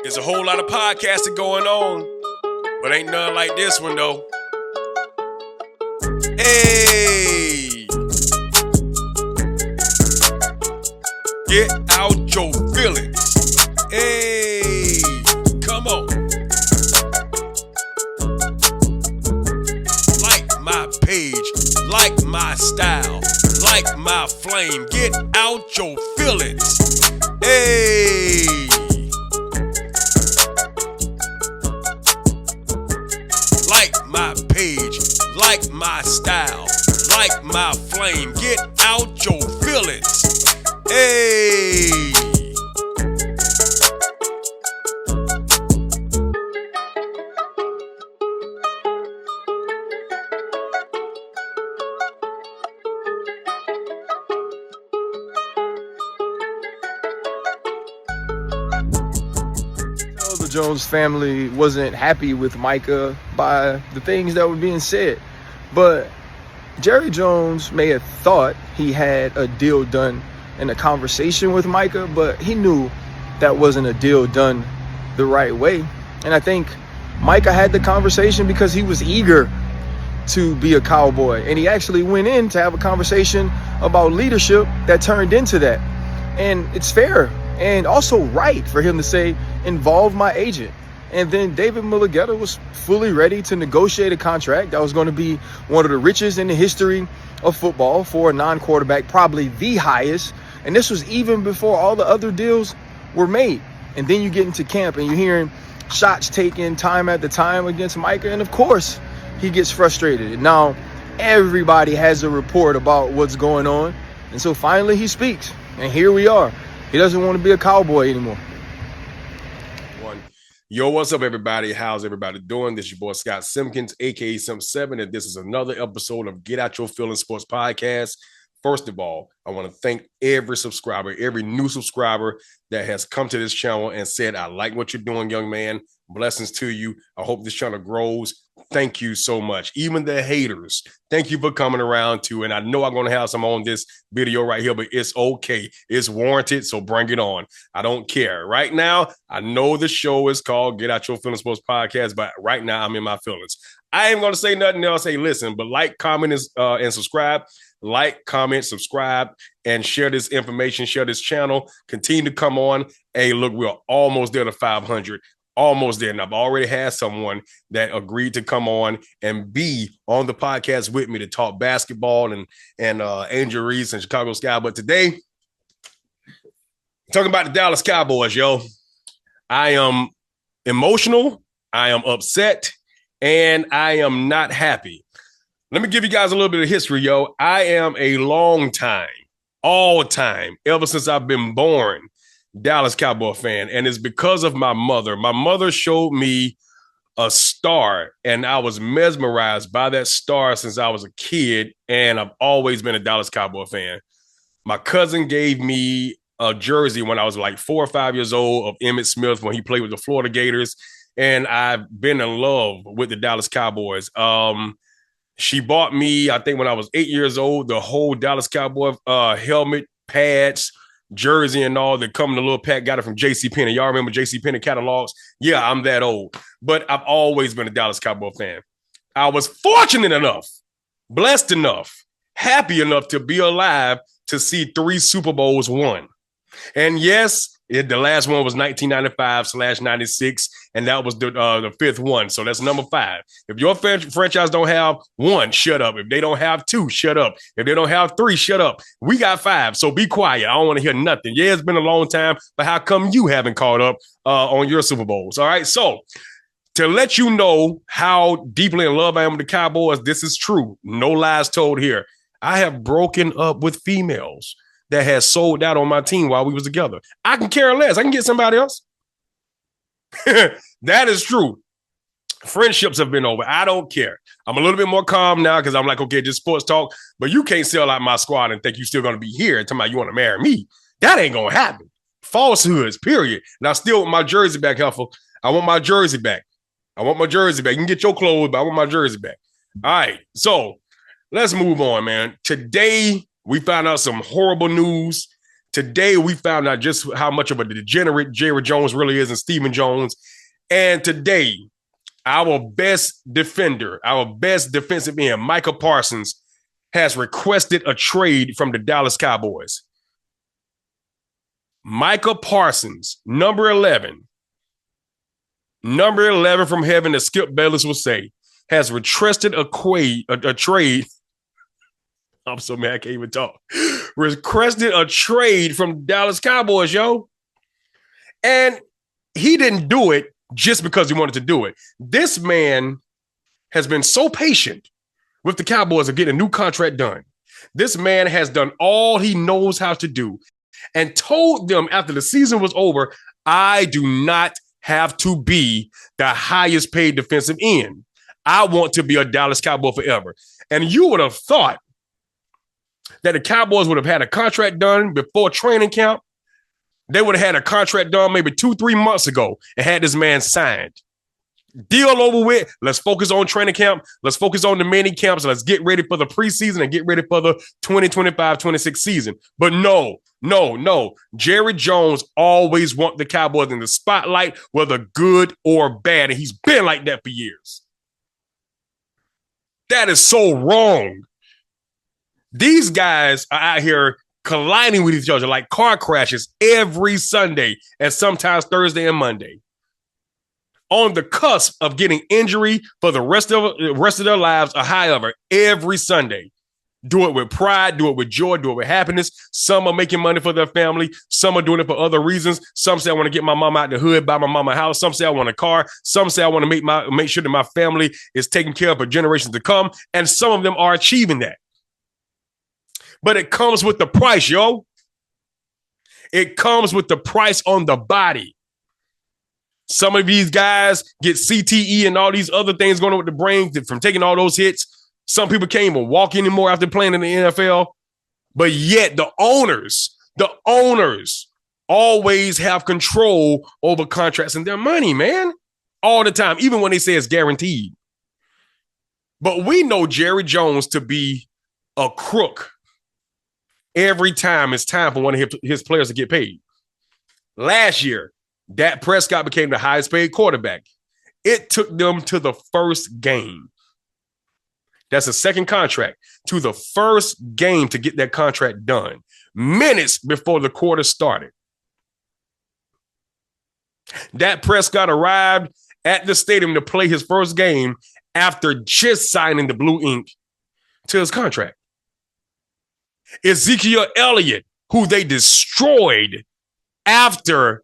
There's a whole lot of podcasting going on, but ain't none like this one though. Hey, get out your feelings. Hey, come on. Like my page, like my style, like my flame. Get out your feelings. Hey. Like my page, like my style, like my flame. Get out your feelings. Hey. The Jones family wasn't happy with Micah by the things that were being said, but Jerry Jones may have thought he had a deal done in a conversation with Micah, but he knew that wasn't a deal done the right way. And I think Micah had the conversation because he was eager to be a Cowboy, and he actually went in to have a conversation about leadership that turned into that. And it's fair and also right for him to say, involve my agent. And then David Mulugheta was fully ready to negotiate a contract that was going to be one of the richest in the history of football for a non-quarterback, probably the highest. And this was even before all the other deals were made. And then you get into camp and you're hearing shots taken time after time against Micah. And of course, he gets frustrated. And now everybody has a report about what's going on. And so finally he speaks. And here we are. He doesn't want to be a Cowboy anymore. Yo, what's up, everybody? How's everybody doing? This is your boy Scott Simpkins, aka Sim7, and this is another episode of Get Out Your Feelings Sports Podcast. First of all, I want to thank every subscriber, every new subscriber that has come to this channel and said, I like what you're doing, young man. Blessings to you. I hope this channel grows. Thank you so much. Even the haters, thank you for coming around too. And I know I'm going to have some on this video right here, but it's okay. It's warranted, so bring it on. I don't care. Right now, I know the show is called Get Out Your Feelings Sports Podcast, but right now I'm in my feelings. I ain't going to say nothing else. Hey, listen, but like, comment, and subscribe. Like, comment, subscribe, and share this information. Share this channel. Continue to come on. Hey, look, we're almost there to 500. Almost there. And I've already had someone that agreed to come on and be on the podcast with me to talk basketball and Angel Reese and Chicago Sky. But today, talking about the Dallas Cowboys, yo. I am emotional. I am upset. And I am not happy. Let me give you guys a little bit of history, yo. I am a long time, all time, ever since I've been born, Dallas Cowboy fan, and it's because of my mother. My mother showed me a star, and I was mesmerized by that star since I was a kid, and I've always been a Dallas Cowboy fan. My cousin gave me a jersey when I was like 4 or 5 years old of Emmitt Smith when he played with the Florida Gators, and I've been in love with the Dallas Cowboys. She bought me, I think when I was 8 years old, the whole Dallas Cowboy helmet, pads, jersey and all that come in a little pack. Got it from JCPenney. Y'all remember JCPenney catalogs? Yeah, I'm that old. But I've always been a Dallas Cowboy fan. I was fortunate enough, blessed enough, happy enough to be alive to see 3 Super Bowls won. And yes, the last one was 1995/96, and that was the 5th one. So that's number 5. If your franchise don't have 1, shut up. If they don't have 2, shut up. If they don't have 3, shut up. We got 5, so be quiet. I don't want to hear nothing. Yeah, it's been a long time, but how come you haven't caught up on your Super Bowls? All right, so to let you know how deeply in love I am with the Cowboys, this is true. No lies told here. I have broken up with females that has sold out on my team while we was together. I can care less. I can get somebody else. That is true. Friendships have been over. I don't care. I'm a little bit more calm now because I'm like, okay, just sports talk. But you can't sell out my squad and think you're still going to be here and tell me you want to marry me. That ain't going to happen. Falsehoods, period. And I still want my jersey back, Huffle. I want my jersey back. I want my jersey back. You can get your clothes, but I want my jersey back. All right. So let's move on, man. Today, we found out some horrible news Today, we found out just how much of a degenerate Jerry Jones really is and Stephen Jones. And today, our best defender, our best defensive end, Micah Parsons, has requested a trade from the Dallas Cowboys. Micah Parsons, number 11 from heaven, as Skip Bayless will say, has requested a trade. I'm so mad I can't even talk. Requested a trade from Dallas Cowboys, yo. And he didn't do it just because he wanted to do it. This man has been so patient with the Cowboys of getting a new contract done. This man has done all he knows how to do and told them after the season was over, I do not have to be the highest paid defensive end. I want to be a Dallas Cowboy forever. And you would have thought that the Cowboys would have had a contract done before training camp. They would have had a contract done maybe 2-3 months ago and had this man signed. Deal over with. Let's focus on training camp. Let's focus on the mini camps. Let's get ready for the preseason and get ready for the 2025-26 season. But no. Jerry Jones always wants the Cowboys in the spotlight, whether good or bad. And he's been like that for years. That is so wrong. These guys are out here colliding with each other like car crashes every Sunday and sometimes Thursday and Monday. On the cusp of getting injury for the rest of their lives, or however, every Sunday. Do it with pride, do it with joy, do it with happiness. Some are making money for their family. Some are doing it for other reasons. Some say, I want to get my mama out the hood, buy my mama a house. Some say, I want a car. Some say, I want to make sure that my family is taken care of for generations to come. And some of them are achieving that. But it comes with the price, yo. It comes with the price on the body. Some of these guys get CTE and all these other things going on with the brain from taking all those hits. Some people can't even walk anymore after playing in the NFL. But yet the owners always have control over contracts and their money, man. All the time, even when they say it's guaranteed. But we know Jerry Jones to be a crook every time it's time for one of his players to get paid. Last year, Dak Prescott became the highest paid quarterback. It took them to the first game. That's a second contract. To the first game to get that contract done. Minutes before the quarter started. Dak Prescott arrived at the stadium to play his first game after just signing the blue ink to his contract. Ezekiel Elliott, who they destroyed after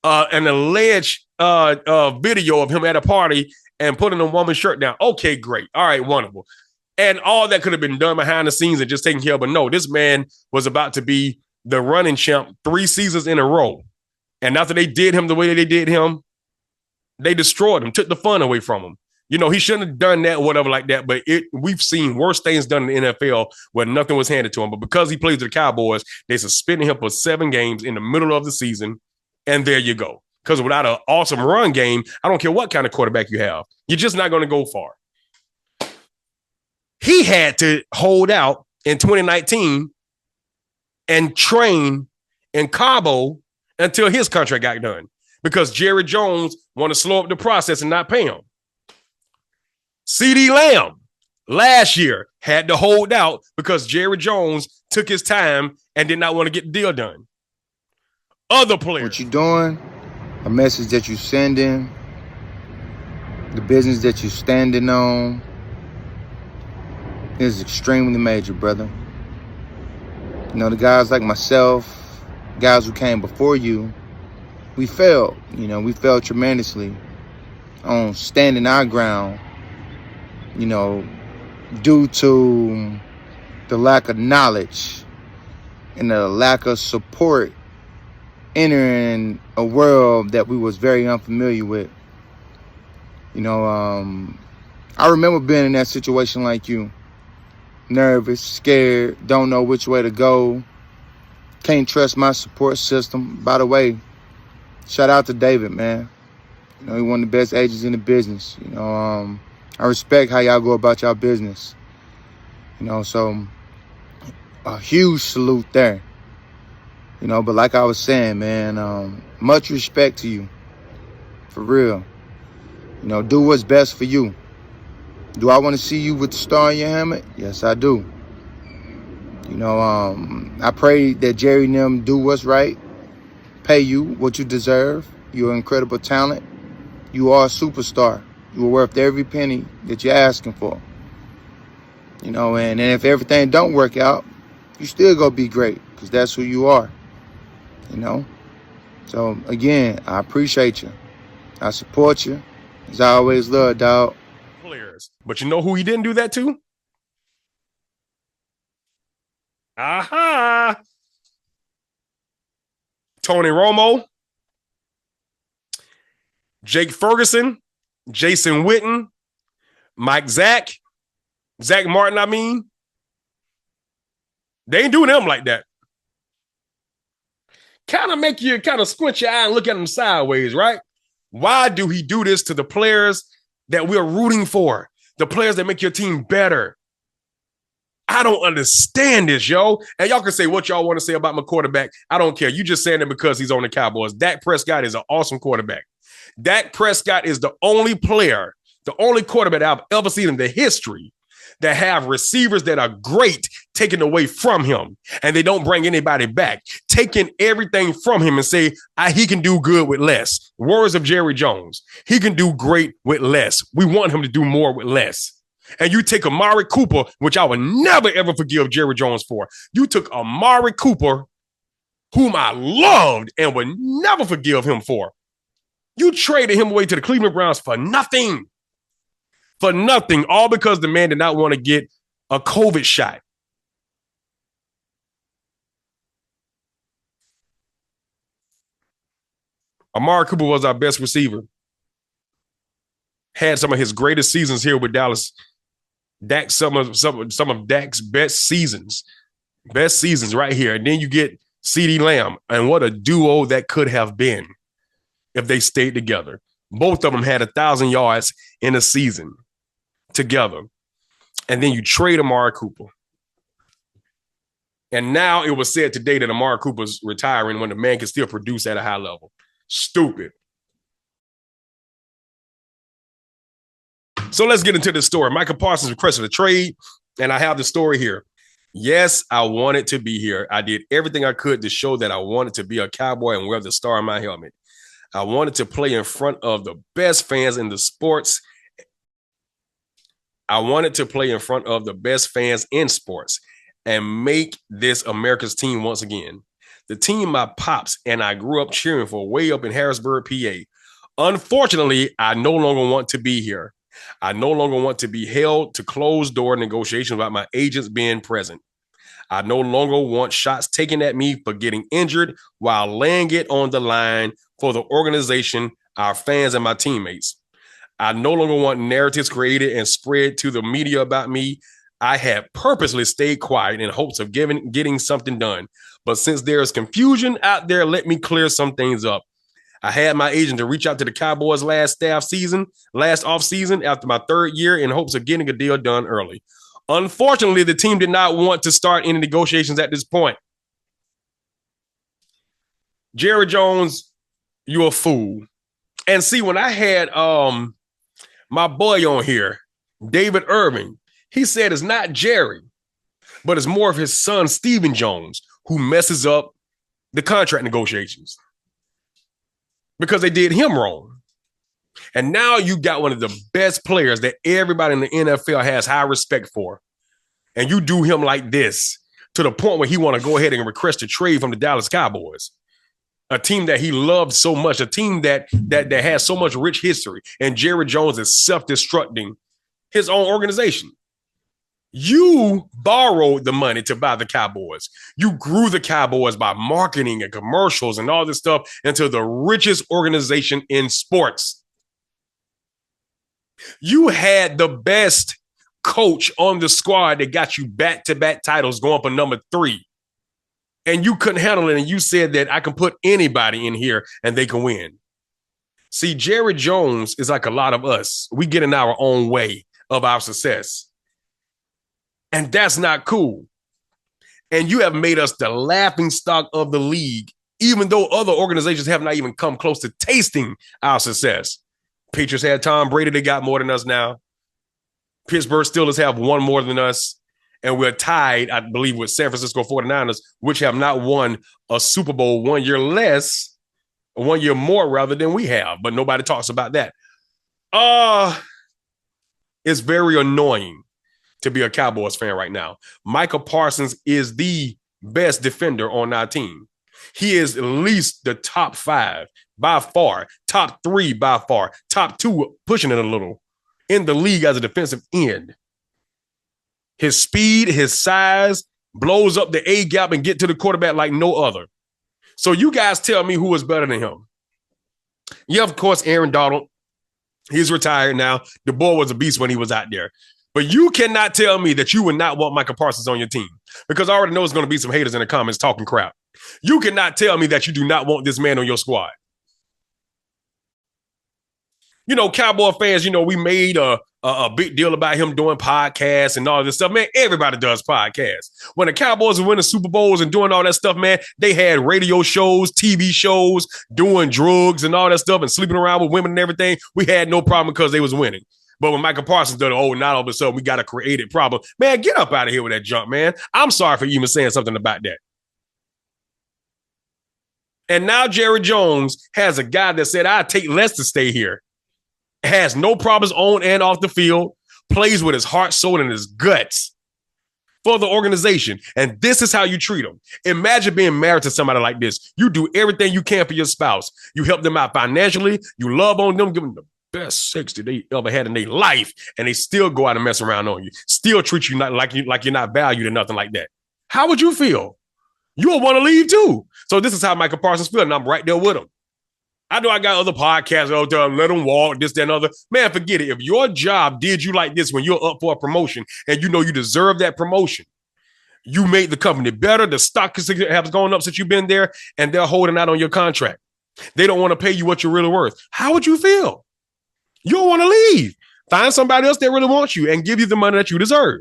an alleged video of him at a party and putting a woman's shirt down. Okay, great. All right, wonderful. And all that could have been done behind the scenes and just taken care of. But no, this man was about to be the running champ 3 seasons in a row. And after they did him the way they did him, they destroyed him, took the fun away from him. You know, he shouldn't have done that or whatever like that. But we've seen worse things done in the NFL where nothing was handed to him. But because he plays with the Cowboys, they suspended him for 7 games in the middle of the season. And there you go. Because without an awesome run game, I don't care what kind of quarterback you have. You're just not going to go far. He had to hold out in 2019 and train in Cabo until his contract got done. Because Jerry Jones wanted to slow up the process and not pay him. CeeDee Lamb last year had to hold out because Jerry Jones took his time and did not want to get the deal done. Other players. What you doing, a message that you sending, the business that you standing on is extremely major, brother. You know, the guys like myself, guys who came before you, we failed. You know, we failed tremendously on standing our ground, you know, due to the lack of knowledge and the lack of support entering a world that we was very unfamiliar with. You know, I remember being in that situation like you. Nervous, scared, don't know which way to go. Can't trust my support system. By the way, shout out to David, man. You know, he's one of the best agents in the business. You know, I respect how y'all go about y'all business. You know, so a huge salute there. But like I was saying, man, much respect to you. For real. Do what's best for you. Do I want to see you with the star in your helmet? Yes, I do. I pray that Jerry and them do what's right, pay you what you deserve. You're an incredible talent. You are a superstar. You are worth every penny that you're asking for. And if everything don't work out, you still gonna be great because that's who you are. So again, I appreciate you. I support you. As I always love, dog. Players. But you know who he didn't do that to? Aha! Tony Romo, Jake Ferguson, Jason Witten, Zach Martin, I mean. They ain't doing them like that. Kind of make you kind of squint your eye and look at them sideways, right? Why do he do this to the players that we're rooting for? The players that make your team better. I don't understand this, yo. And y'all can say what y'all want to say about my quarterback. I don't care. You just saying it because he's on the Cowboys. Dak Prescott is an awesome quarterback. Dak Prescott is the only player, the only quarterback I've ever seen in the history that have receivers that are great taken away from him, and they don't bring anybody back, taking everything from him and say, he can do good with less. Words of Jerry Jones. He can do great with less. We want him to do more with less. And you take Amari Cooper, which I would never, ever forgive Jerry Jones for. You took Amari Cooper, whom I loved and would never forgive him for. You traded him away to the Cleveland Browns for nothing. For nothing, all because the man did not want to get a COVID shot. Amari Cooper was our best receiver. Had some of his greatest seasons here with Dallas. Dak, some of Dak's best seasons right here. And then you get CeeDee Lamb, and what a duo that could have been if they stayed together. Both of them had 1,000 yards in a season together. And then you trade Amari Cooper. And now it was said today that Amari Cooper's retiring when the man can still produce at a high level. Stupid. So let's get into this story. Micah Parsons requested a trade, and I have the story here. Yes, I wanted to be here. I did everything I could to show that I wanted to be a Cowboy and wear the star in my helmet. I wanted to play in front of the best fans in the sports. I wanted to play in front of the best fans in sports and make this America's team once again. The team my pops and I grew up cheering for way up in Harrisburg, PA. Unfortunately, I no longer want to be here. I no longer want to be held to closed-door negotiations without my agents being present. I no longer want shots taken at me for getting injured while laying it on the line for the organization, our fans, and my teammates. I no longer want narratives created and spread to the media about me. I have purposely stayed quiet in hopes of getting something done. But since there is confusion out there, let me clear some things up. I had my agent to reach out to the Cowboys last offseason after my third year in hopes of getting a deal done early. Unfortunately, the team did not want to start any negotiations at this point. Jerry Jones, you're a fool. And see, when I had my boy on here, David Irving, he said it's not Jerry, but it's more of his son, Stephen Jones, who messes up the contract negotiations because they did him wrong. And now you got one of the best players that everybody in the NFL has high respect for. And you do him like this to the point where he want to go ahead and request a trade from the Dallas Cowboys, a team that he loved so much, a team that has so much rich history. And Jerry Jones is self-destructing his own organization. You borrowed the money to buy the Cowboys. You grew the Cowboys by marketing and commercials and all this stuff into the richest organization in sports. You had the best coach on the squad that got you back-to-back titles going for number 3. And you couldn't handle it, and you said that I can put anybody in here and they can win. See, Jerry Jones is like a lot of us. We get in our own way of our success. And that's not cool. And you have made us the laughing stock of the league, even though other organizations have not even come close to tasting our success. Patriots had Tom Brady. They got more than us now. Pittsburgh Steelers have one more than us. And we're tied, I believe, with San Francisco 49ers, which have not won a Super Bowl 1 year less, 1 year more rather than we have. But nobody talks about that. It's very annoying to be a Cowboys fan right now. Micah Parsons is the best defender on our team. He is at least the top 5 by far, top 3 by far, top 2 pushing it a little in the league as a defensive end. His speed, his size blows up the A gap and get to the quarterback like no other. So you guys tell me who is better than him. Yeah, of course, Aaron Donald. He's retired now. The boy was a beast when he was out there. But you cannot tell me that you would not want Micah Parsons on your team, because I already know there's going to be some haters in the comments talking crap. You cannot tell me that you do not want this man on your squad. You know, Cowboy fans, you know, we made a big deal about him doing podcasts and all this stuff. Man, everybody does podcasts. When the Cowboys were winning Super Bowls and doing all that stuff, man, they had radio shows, TV shows, doing drugs and all that stuff and sleeping around with women and everything. We had no problem because they was winning. But when Micah Parsons did it, now all of a sudden we got a created problem. Man, get up out of here with that junk, man. I'm sorry for even saying something about that. And now Jerry Jones has a guy that said, I'd take less to stay here. Has no problems on and off the field, plays with his heart, soul, and his guts for the organization. And this is how you treat them. Imagine being married to somebody like this. You do everything you can for your spouse. You help them out financially. You love on them, give them the best sex that they ever had in their life, and they still go out and mess around on you. Still treat you like you're not valued or nothing like that. How would you feel? You would want to leave too. So this is how Micah Parsons feels, and I'm right there with him. I know I got other podcasts out there, let them walk, this, that, and other. Man, forget it. If your job did you like this when you're up for a promotion and you know you deserve that promotion, you made the company better, the stock has gone up since you've been there, and they're holding out on your contract. They don't want to pay you what you're really worth. How would you feel? You don't want to leave. Find somebody else that really wants you and give you the money that you deserve.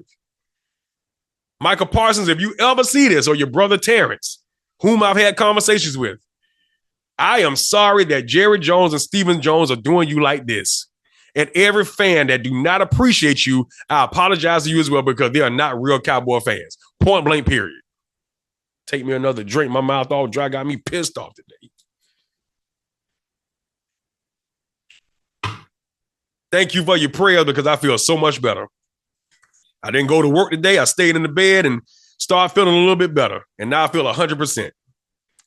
Micah Parsons, if you ever see this, or your brother Terrence, whom I've had conversations with, I am sorry that Jerry Jones and Stephen Jones are doing you like this. And every fan that do not appreciate you, I apologize to you as well, because they are not real Cowboy fans. Point blank, period. Take me another drink. My mouth all dry. Got me pissed off today. Thank you for your prayers, because I feel so much better. I didn't go to work today. I stayed in the bed and started feeling a little bit better. And now I feel 100%.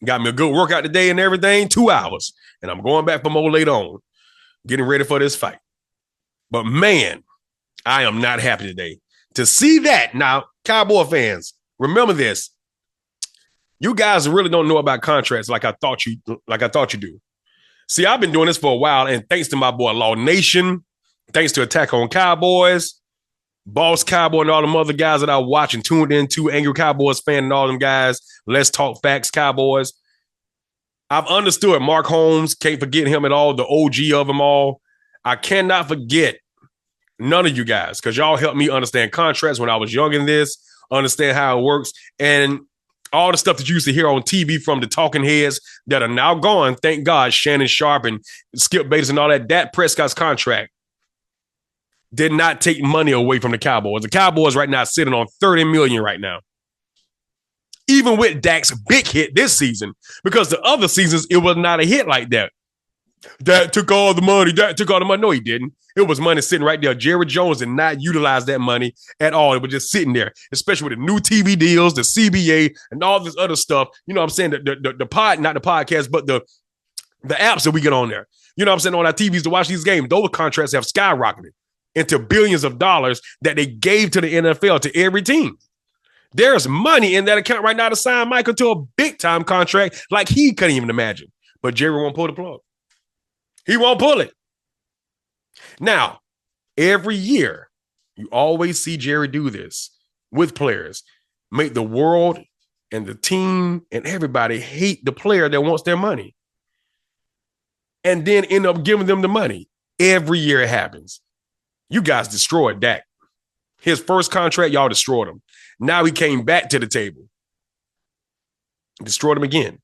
Got me a good workout today and everything, 2 hours. And I'm going back for more later on, getting ready for this fight. But man, I am not happy today. To see that, now, Cowboy fans, remember this. You guys really don't know about contracts like I thought you do. See, I've been doing this for a while, and thanks to my boy Law Nation, thanks to Attack on Cowboys, Boss Cowboy, and all them other guys that I watch and tuned into, Angry Cowboys fan and all them guys, Let's Talk Facts Cowboys. I've understood Mark Holmes, can't forget him at all, the OG of them all. I cannot forget none of you guys, because y'all helped me understand contracts when I was young in this, understand how it works, and all the stuff that you used to hear on TV from the talking heads that are now gone. Thank God, Shannon Sharp and Skip Bayless and all that. Dak Prescott's contract did not take money away from the Cowboys. The Cowboys right now sitting on $30 million right now. Even with Dak's big hit this season, because the other seasons, it was not a hit like that. Dak took all the money. No, he didn't. It was money sitting right there. Jerry Jones did not utilize that money at all. It was just sitting there, especially with the new TV deals, the CBA, and all this other stuff. You know what I'm saying? Not the podcast, but the apps that we get on there. You know what I'm saying? On our TVs to watch these games, those contracts have skyrocketed into billions of dollars that they gave to the NFL, to every team. There's money in that account right now to sign Michael to a big-time contract like he couldn't even imagine. But Jerry won't pull the plug. He won't pull it. Now, every year, you always see Jerry do this with players. Make the world and the team and everybody hate the player that wants their money. And then end up giving them the money. Every year it happens. You guys destroyed Dak. His first contract, y'all destroyed him. Now he came back to the table. Destroyed him again.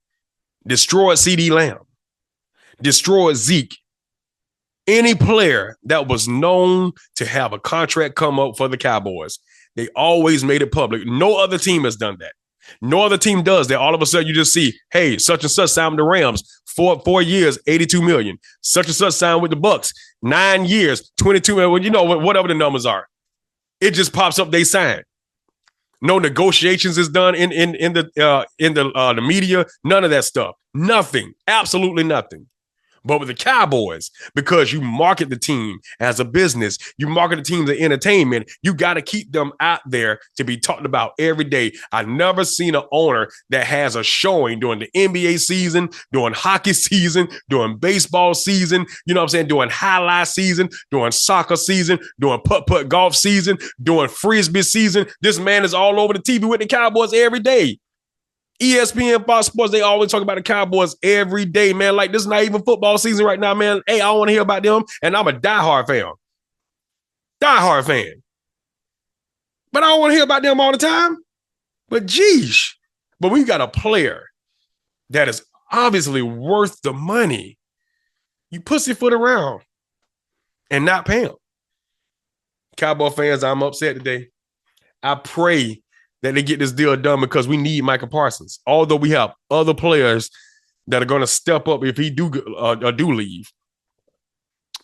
Destroyed CeeDee Lamb. Destroyed Zeke. Any player that was known to have a contract come up for the Cowboys, they always made it public. No other team has done that. No other team does that. All of a sudden, you just see, hey, such and such signed with the Rams, 4 years, $82 million. Such and such signed with the Bucks, 9 years, $22 million. You know, whatever the numbers are, it just pops up. They sign. No negotiations is done in the media. None of that stuff. Nothing. Absolutely nothing. But with the Cowboys, because you market the team as a business, you market the team as entertainment, you got to keep them out there to be talked about every day. I've never seen an owner that has a showing during the NBA season, during hockey season, during baseball season, you know what I'm saying, during highlight season, during soccer season, during putt-putt golf season, during frisbee season. This man is all over the TV with the Cowboys every day. ESPN, Fox Sports, they always talk about the Cowboys every day, man. Like, this is not even football season right now, man. Hey, I don't want to hear about them, and I'm a diehard fan. Diehard fan. But I don't want to hear about them all the time. But geez. But we got a player that is obviously worth the money. You pussyfoot around and not pay him. Cowboy fans, I'm upset today. I pray that they get this deal done because we need Micah Parsons. Although we have other players that are going to step up if he do leave.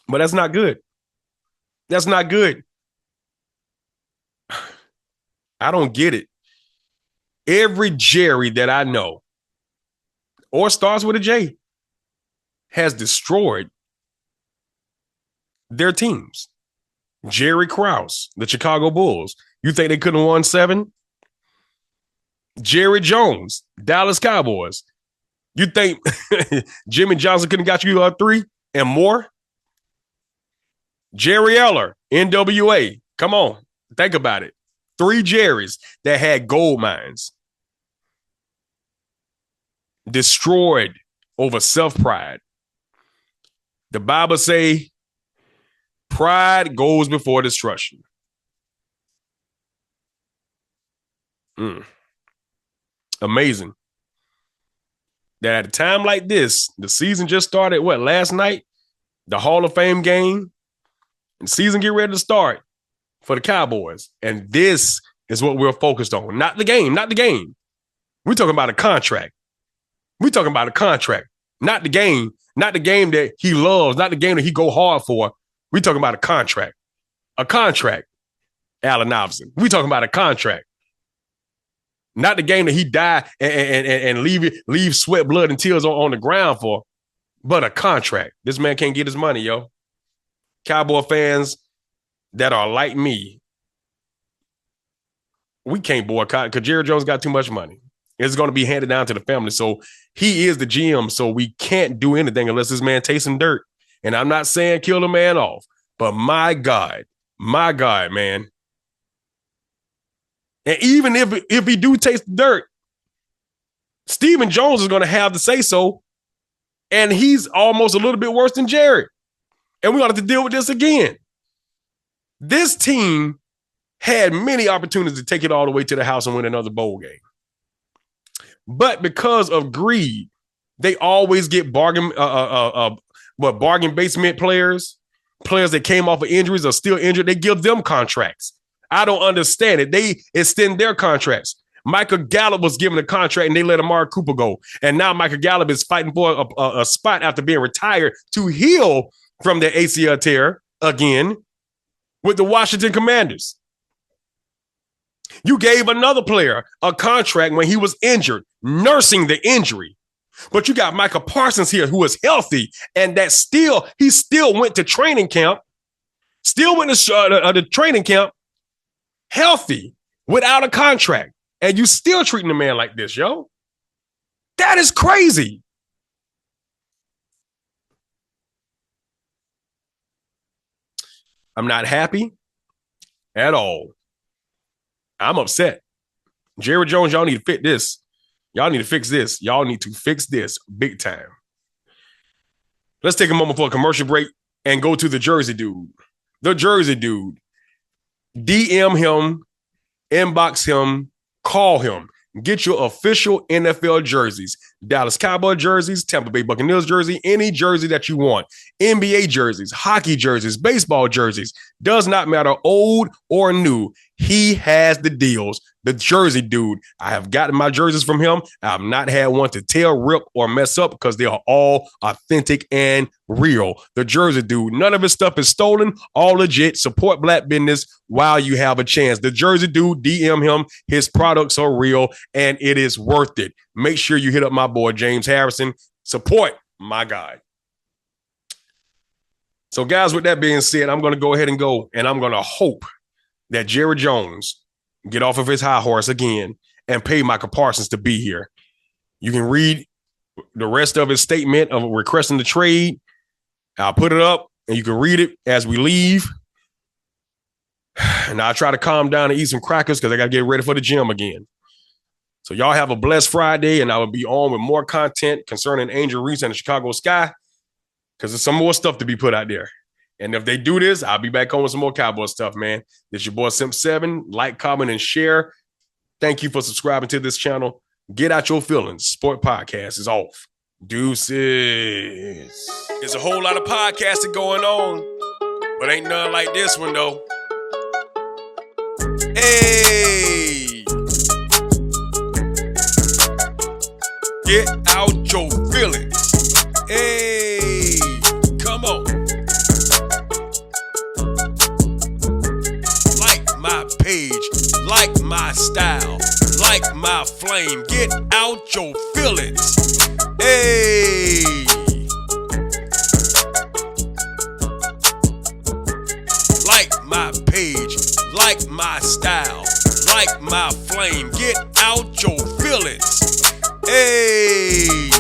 But that's not good. That's not good. I don't get it. Every Jerry that I know, or starts with a J, has destroyed their teams. Jerry Krause, the Chicago Bulls. You think they couldn't have won 7? Jerry Jones, Dallas Cowboys. You think Jimmy Johnson couldn't got you 3 and more? Jerry Eller, NWA. Come on, think about it. 3 Jerrys that had gold mines. Destroyed over self-pride. The Bible say, pride goes before destruction. Amazing that at a time like this, the season just started, last night? The Hall of Fame game, and season get ready to start for the Cowboys. And this is what we're focused on. Not the game. We're talking about a contract. Not the game. Not the game that he loves. Not the game that he go hard for. We're talking about a contract. Allen Iverson. We're talking about a contract. Not the game that he died and leave sweat, blood, and tears on the ground for, but a contract. This man can't get his money, yo. Cowboy fans that are like me, we can't boycott because Jerry Jones got too much money. It's going to be handed down to the family. So he is the GM, so we can't do anything unless this man tastes some dirt. And I'm not saying kill the man off, but my God, man. And even if he do taste the dirt, Stephen Jones is going to have to say so. And he's almost a little bit worse than Jared. And we're going to have to deal with this again. This team had many opportunities to take it all the way to the house and win another bowl game. But because of greed, they always get bargain basement players that came off of injuries or still injured. They give them contracts. I don't understand it. They extend their contracts. Michael Gallup was given a contract and they let Amari Cooper go. And now Michael Gallup is fighting for a spot after being retired to heal from the ACL tear again with the Washington Commanders. You gave another player a contract when he was injured, nursing the injury. But you got Micah Parsons here who is healthy and he still went to training camp, the training camp, healthy, without a contract. And you still treating a man like this, yo. That is crazy. I'm not happy at all. I'm upset. Jerry Jones, y'all need to fix this. Y'all need to fix this. Y'all need to fix this big time. Let's take a moment for a commercial break and go to the Jersey dude. The Jersey dude. DM him, inbox him, call him. Get your official NFL jerseys. Dallas Cowboy jerseys, Tampa Bay Buccaneers jersey, any jersey that you want. NBA jerseys, hockey jerseys, baseball jerseys. Does not matter, old or new. He has the deals. The Jersey Dude. I have gotten my jerseys from him. I have not had one to tear, rip, or mess up because they are all authentic and real. The Jersey Dude. None of his stuff is stolen. All legit. Support black business while you have a chance. The Jersey Dude, DM him. His products are real and it is worth it. Make sure you hit up my boy, James Harrison. Support my guy. So, guys, with that being said, I'm going to go ahead and go, and I'm going to hope that Jerry Jones get off of his high horse again and pay Micah Parsons to be here. You can read the rest of his statement of requesting the trade. I'll put it up, and you can read it as we leave. And I'll try to calm down and eat some crackers because I got to get ready for the gym again. So y'all have a blessed Friday, and I will be on with more content concerning Angel Reese and the Chicago Sky because there's some more stuff to be put out there. And if they do this, I'll be back home with some more Cowboy stuff, man. This your boy Simp7. Like, comment, and share. Thank you for subscribing to this channel. Get out your feelings. Sport Podcast is off. Deuces. There's a whole lot of podcasting going on, but ain't none like this one, though. Hey! Get out your feelings. Hey! Come on. My page, like my style, like my flame. Get out your feelings. Hey. Like my page, like my style, like my flame. Get out your feelings. Hey.